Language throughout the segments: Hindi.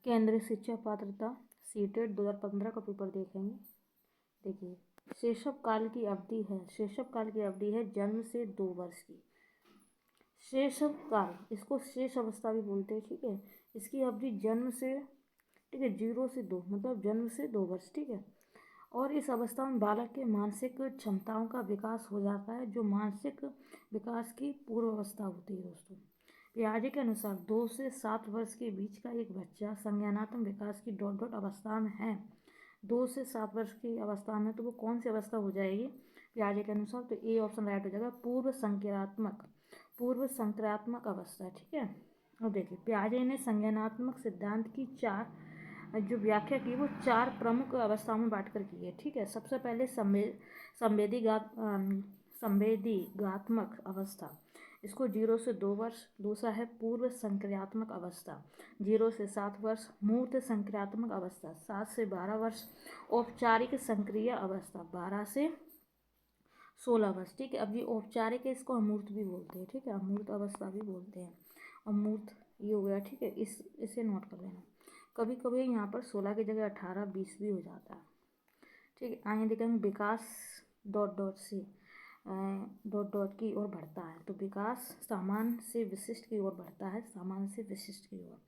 केंद्रीय शिक्षा पात्रता सीटेट 2015 का पेपर देखेंगे। देखिए, शैशव काल की अवधि है। शैशव काल की अवधि है जन्म से 2 वर्ष की। शैशव काल, इसको शेष अवस्था भी बोलते हैं, ठीक है। इसकी अवधि जन्म से, ठीक है, 0 से 2, मतलब जन्म से 2 वर्ष, ठीक है। और इस अवस्था में बालक के मानसिक क्षमताओं का विकास हो जाता है, जो मानसिक विकास की पूर्व अवस्था होती है दोस्तों। पियाजे के अनुसार 2 से 7 वर्ष के बीच का एक बच्चा संज्ञानात्मक विकास की डॉट डॉट अवस्था में है। 2 से 7 वर्ष की अवस्था में, तो वो कौन सी अवस्था हो जाएगी पियाजे के अनुसार? तो ए ऑप्शन राइट हो जाएगा, पूर्व संक्रियात्मक अवस्था, ठीक है। अब देखिए, पियाजे ने संज्ञानात्मक सिद्धांत की 4 जो व्याख्या की वो 4 प्रमुख अवस्थाओं में बांट कर की है, ठीक है। सबसे पहले संवेदीगात्मक अवस्था, इसको 0 से 2 वर्ष। दूसरा है पूर्व संक्रियात्मक अवस्था 0 से 7 वर्ष। मूर्त संक्रियात्मक अवस्था 7 से 12 वर्ष। औपचारिक संक्रिय अवस्था 12 से 16 वर्ष, ठीक है। अब ये औपचारिक है, इसको अमूर्त भी बोलते हैं, ठीक है, अमूर्त अवस्था भी बोलते हैं। अमूर्त ये हो गया, ठीक है। इसे नोट कर लेना। कभी कभी यहाँ पर 16 की जगह 18-20 भी हो जाता है, ठीक है। आगे देखेंगे विकास डॉट डॉट से डॉट डॉट की ओर बढ़ता है। तो विकास सामान्य से विशिष्ट की ओर बढ़ता है, सामान्य से विशिष्ट की ओर।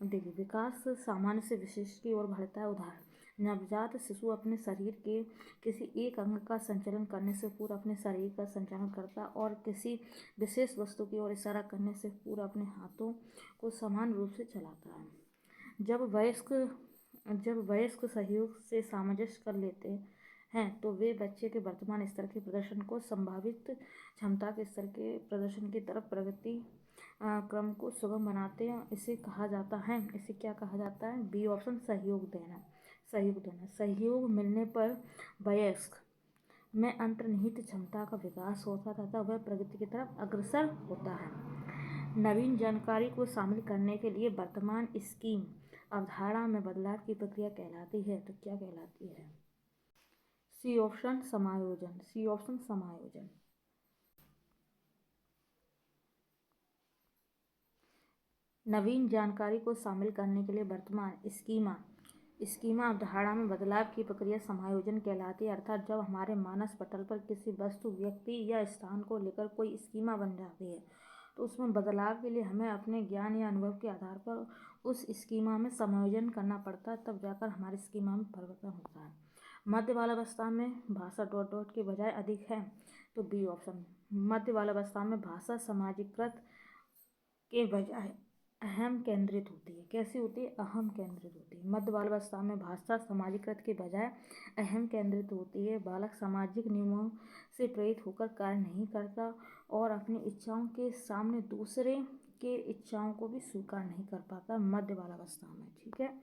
देखिए, विकास सामान्य से विशिष्ट की ओर बढ़ता है। उदाहरण, नवजात शिशु अपने शरीर के किसी एक अंग का संचालन करने से पूरा अपने शरीर का संचालन करता है, और किसी विशेष वस्तु की ओर इशारा करने से पूरा अपने हाथों को समान रूप से चलाता है। जब वयस्क सहयोग से सामंजस्य कर लेते हैं, तो वे बच्चे के वर्तमान स्तर के प्रदर्शन को संभावित क्षमता के स्तर के प्रदर्शन की तरफ प्रगति क्रम को सुगम बनाते हैं। इसे क्या कहा जाता है? बी ऑप्शन, सहयोग देना। सहयोग मिलने पर वयस्क में अंतर्निहित क्षमता का विकास होता तथा वह प्रगति की तरफ अग्रसर होता है। नवीन जानकारी को शामिल करने के लिए वर्तमान स्कीम अवधारणा में बदलाव की प्रक्रिया कहलाती है। तो क्या कहलाती है? सी ऑप्शन, समायोजन। नवीन जानकारी को शामिल करने के लिए वर्तमान स्कीमा अवधारणा में बदलाव की प्रक्रिया समायोजन कहलाती है। अर्थात जब हमारे मानस पटल पर किसी वस्तु, व्यक्ति या स्थान को लेकर कोई स्कीमा बन जाती है, तो उसमें बदलाव के लिए हमें अपने ज्ञान या अनुभव के आधार पर उस स्कीमा में समायोजन करना पड़ता है, तब जाकर हमारे स्कीमा में परिवर्तन होता है। मध्य बाल अवस्था में भाषा डॉट डॉट के बजाय अधिक है। तो बी ऑप्शन, मध्य बाल अवस्था में भाषा सामाजिकृत के बजाय अहम केंद्रित होती है। कैसी होती है? अहम केंद्रित होती है। मध्य बाल अवस्था में भाषा सामाजिकृत के बजाय अहम केंद्रित होती है। बालक सामाजिक नियमों से प्रेरित होकर कार्य नहीं करता और अपनी इच्छाओं के सामने दूसरे के इच्छाओं को भी स्वीकार नहीं कर पाता मध्य बाल अवस्था में, ठीक है।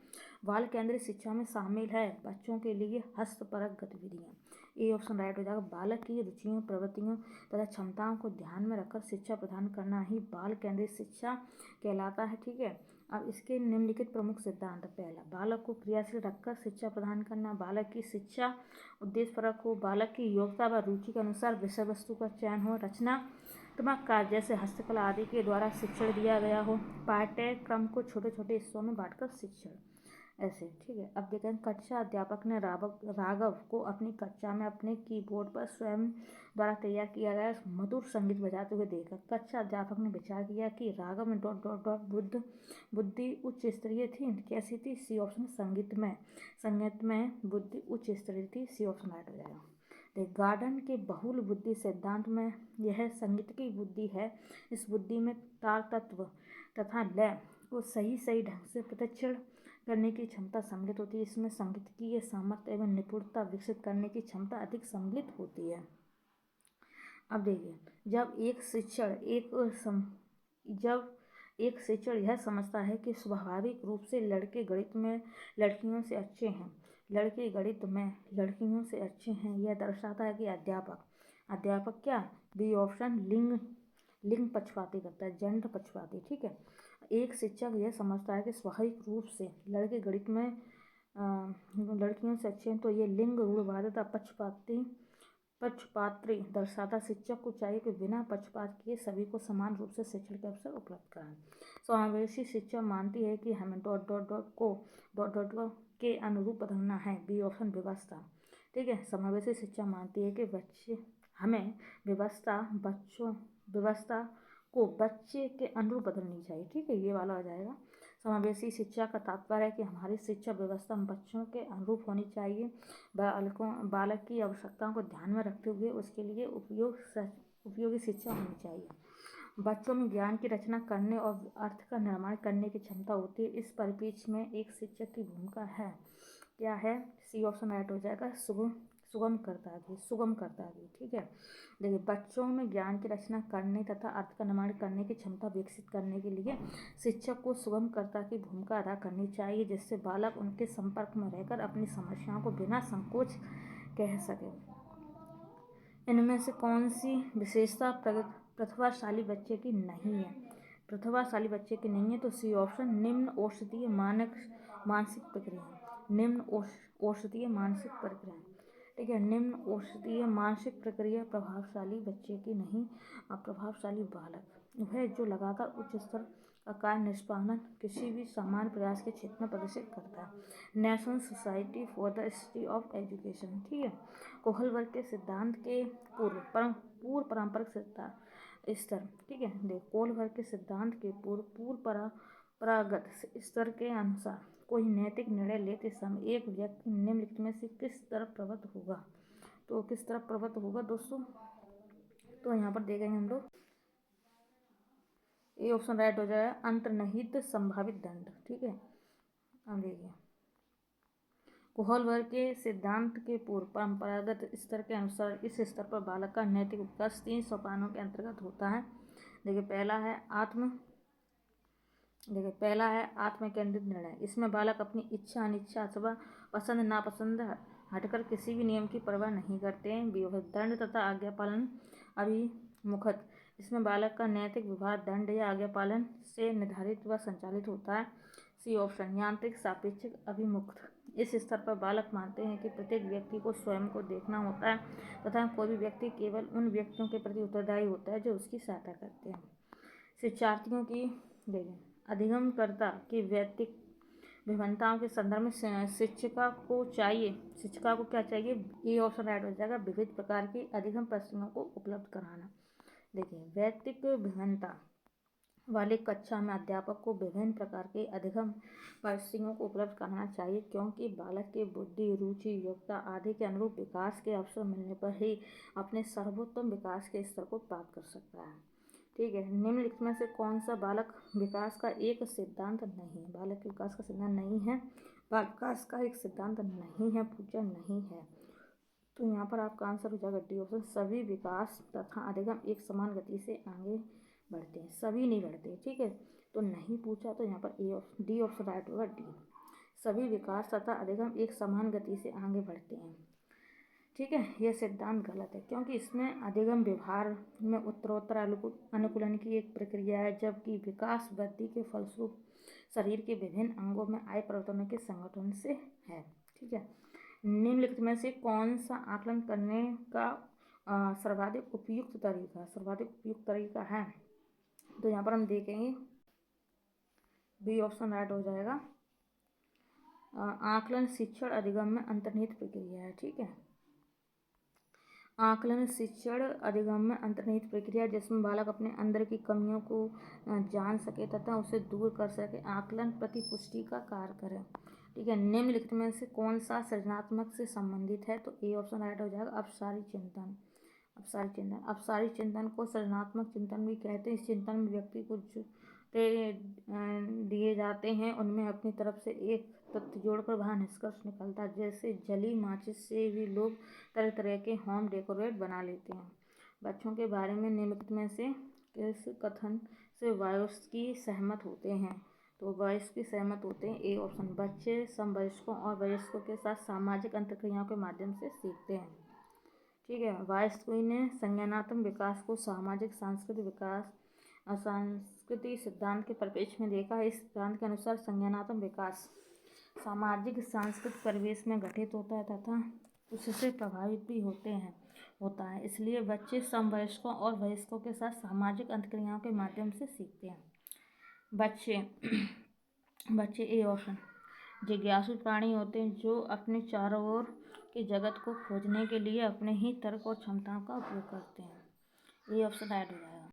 बाल केंद्रित शिक्षा में शामिल है बच्चों के लिए हस्तपरक गतिविधियाँ। ए ऑप्शन राइट हो जाएगा। बालक की रुचियों, प्रवृत्तियों तथा क्षमताओं को ध्यान में रखकर शिक्षा प्रदान करना ही बाल केंद्रित शिक्षा कहलाता है, ठीक है। अब इसके निम्नलिखित प्रमुख सिद्धांत। पहला, बालक को क्रियाशील रखकर शिक्षा प्रदान करना। बालक की शिक्षा उद्देश्यपरक हो। बालक की योग्यता व रुचि के अनुसार विषय वस्तु का चयन हो। रचनात्मक कार्य जैसे हस्तकला आदि के द्वारा शिक्षण दिया गया हो। पाठ्यक्रम को छोटे छोटे हिस्सों में बांटकर शिक्षण, ऐसे, ठीक है। अब देखें, कक्षा अध्यापक ने राघव को अपनी कक्षा में अपने कीबोर्ड पर स्वयं द्वारा तैयार किया गया मधुर संगीत बजाते हुए देखा। कक्षा अध्यापक ने विचार किया कि राघव में डॉट डॉट डॉट बुद्धि उच्च स्तरीय थी। कैसी थी? सी ऑप्शन, संगीत में बुद्धि उच्च स्तरीय थी। सी ऑप्शन राइट हो जाएगा। देख, गार्डन के बहुल बुद्धि सिद्धांत में यह संगीत की बुद्धि है। इस बुद्धि में ताल, तत्व तथा लय को सही ढंग से प्रतिक्षण करने की क्षमता सम्मिलित होती है। इसमें संगीतकीय सामर्थ्य एवं निपुणता विकसित करने की क्षमता अधिक सम्मिलित होती है। अब देखिए, जब एक शिक्षण यह समझता है कि स्वाभाविक रूप से लड़के गणित में लड़कियों से अच्छे हैं, लड़के गणित में लड़कियों से अच्छे हैं, यह दर्शाता है कि अध्यापक क्या? बी ऑप्शन, लिंग पक्षपाती करता है, जेंडर पक्षपाती, ठीक है। एक शिक्षक यह समझता है कि स्वाभाविक रूप से लड़के गणित में लड़कियों से अच्छे हैं, तो ये लिंग रूढ़वादिता पक्षपाती पक्षपाती दर्शाता। शिक्षक को चाहिए कि बिना पक्षपात किए सभी को समान रूप से शिक्षण के अवसर उपलब्ध कराएं। समावेशी शिक्षा मानती है कि हमें dot dot dot co dot dot dot के अनुरूप बदलना है। बी ऑप्शन व्यवस्था। ठीक है, समावेशी शिक्षा मानती है कि हमें व्यवस्था को बच्चे के अनुरूप बदलनी चाहिए। ठीक है, ये वाला हो जाएगा। समावेशी शिक्षा का तात्पर्य है कि हमारी शिक्षा व्यवस्था बच्चों के अनुरूप होनी चाहिए। बालक की आवश्यकताओं को ध्यान में रखते हुए उसके लिए उपयोगी शिक्षा होनी चाहिए। बच्चों में ज्ञान की रचना करने और अर्थ का निर्माण करने की क्षमता होती है। इस परिप्रेक्ष्य में एक शिक्षक की भूमिका है, क्या है? सी ऑप्शन राइट हो जाएगा, सुगम करता भी। ठीक है, देखिए, बच्चों में ज्ञान की रचना करने तथा अर्थ का निर्माण करने की क्षमता विकसित करने के लिए शिक्षक को सुगमकर्ता की भूमिका अदा करनी चाहिए, जिससे बालक उनके संपर्क में रहकर अपनी समस्याओं को बिना संकोच कह सके। इनमें से कौन सी विशेषता प्रतिभाशाली बच्चे की नहीं है? प्रतिभाशाली बच्चे की नहीं है तो सी ऑप्शन, निम्न औषधीय मानसिक प्रक्रिया। ठीक है, निम्न औषधीय मानसिक प्रक्रिया प्रभावशाली बच्चे की नहीं। प्रभावशाली बालक वह जो लगातार उच्च स्तर का कार्य निष्पादन किसी भी सामान्य प्रयास के क्षेत्र में प्रदर्शित करता है। National society for the study of education. ठीक है, कोहलबर्ग के सिद्धांत के पूर्व पारंपरिक स्तर। ठीक है, देखो, कोहलबर्ग के सिद्धांत के पूर्व परंपरागत स्तर के अनुसार कोई नैतिक निर्णय लेते समय एक व्यक्ति निम्नलिखित में से किस तरफ प्रवृत्त होगा? तो किस तरफ प्रवृत्त होगा दोस्तों? तो यहाँ पर देखेंगे हम लोग, ए ऑप्शन राइट हो जाएगा, अंतर्निहित संभावित दंड। ठीक है, अब देखिए, कोहलबर्ग के सिद्धांत के पूर्व परंपरागत स्तर के अनुसार इस स्तर पर बालक का नैतिक विकास 3 सोपानों के अंतर्गत होता है। देखिए, पहला है आत्म केंद्रित निर्णय। इसमें बालक अपनी इच्छा अनिच्छा अथवा पसंद नापसंद हटकर किसी भी नियम की परवाह नहीं करते हैं। दंड तथा आज्ञा पालन अभिमुखत। इसमें बालक का नैतिक व्यवहार दंड या आज्ञा पालन से निर्धारित व संचालित होता है। सी ऑप्शन, यांत्रिक सापेक्षिक अभिमुख। इस स्तर पर बालक मानते हैं कि प्रत्येक व्यक्ति को स्वयं को देखना होता है तथा कोई भी व्यक्ति केवल उन व्यक्तियों के प्रति उत्तरदायी होता है जो उसकी सहायता करते हैं। शिक्षार्थियों की अधिगमकर्ता की व्यक्तिक विभिन्नताओं के संदर्भ में शिक्षिका को क्या चाहिए? ये ऑप्शन राइट हो जाएगा, विविध प्रकार की अधिगम परिस्थितियों को उपलब्ध कराना। देखिए, व्यक्तिक विभिन्नता वाली कक्षा में अध्यापक को विभिन्न प्रकार के अधिगम परिस्थितियों को उपलब्ध कराना चाहिए, क्योंकि बालक के बुद्धि, रुचि, योग्यता आदि के अनुरूप विकास के अवसर मिलने पर ही अपने सर्वोत्तम विकास के स्तर को प्राप्त कर सकता है। ठीक है, निम्नलिखित में से कौन सा बालक विकास का एक सिद्धांत नहीं है? बालक के विकास का सिद्धांत नहीं है, बालक विकास का एक सिद्धांत नहीं है, पूछा नहीं है। तो यहाँ पर आपका आंसर हो जाएगा डी ऑप्शन, सभी विकास तथा अधिगम एक समान गति से आगे बढ़ते हैं, सभी नहीं बढ़ते। ठीक है, तो नहीं पूछा तो यहाँ पर डी ऑप्शन राइट होगा, डी, सभी विकास तथा अधिगम एक समान गति से आगे बढ़ते हैं। ठीक है, यह सिद्धांत गलत है, क्योंकि इसमें अधिगम व्यवहार में उत्तरोत्तर अनुकूलन की एक प्रक्रिया है, जबकि विकास वृद्धि के फलस्वरूप शरीर के विभिन्न अंगों में आए परिवर्तनों के संगठन से है। ठीक है, निम्नलिखित में से कौन सा आकलन करने का सर्वाधिक उपयुक्त तरीका है? तो यहाँ पर हम देखेंगे, बी ऑप्शन राइट हो जाएगा, आकलन शिक्षण अधिगम में अंतर्निहित प्रक्रिया है। ठीक है, आकलन शिक्षण अधिगम में अंतर्निहित प्रक्रिया जिसमें बालक अपने अंदर की कमियों को जान सके तथा उसे दूर कर सके। आकलन प्रतिपुष्टि का कार्य करे। ठीक है, निम्नलिखित में से कौन सा सृजनात्मक से संबंधित है? तो ए ऑप्शन राइट हो जाएगा, अपसारी चिंतन को सृजनात्मक चिंतन भी कहते हैं। इस चिंतन में व्यक्ति को दिए जाते हैं, उनमें अपनी तरफ से एक तथ्य जोड़कर वहाँ निष्कर्ष निकलता है। जैसे जली माचिस से भी लोग तरह तरह के होम डेकोरेट बना लेते हैं। बच्चों के बारे में निम्नलिखित में से किस कथन से वयस्क सहमत होते हैं? तो वयस्क सहमत होते हैं, ए ऑप्शन, बच्चे समवयस्कों और वयस्कों के साथ सामाजिक अंतःक्रियाओं के माध्यम से सीखते हैं। ठीक है, वयस्क ने संज्ञानात्मक विकास को सामाजिक सांस्कृतिक सिद्धांत के परिप्रेक्ष्य में देखा है। इस सिद्धांत के अनुसार संज्ञानात्मक विकास सामाजिक सांस्कृतिक परिवेश में घटित होता है तथा उससे प्रभावित भी होते हैं। होता है। इसलिए बच्चे समवयस्कों और वयस्कों के साथ सामाजिक अंतःक्रियाओं के माध्यम से सीखते हैं। बच्चे बच्चे ए ऑप्शन जिज्ञासु प्राणी होते हैं जो अपने चारों ओर के जगत को खोजने के लिए अपने ही तर्क और क्षमताओं का उपयोग करते हैं। ए ऑप्शन ऐड हो जाएगा।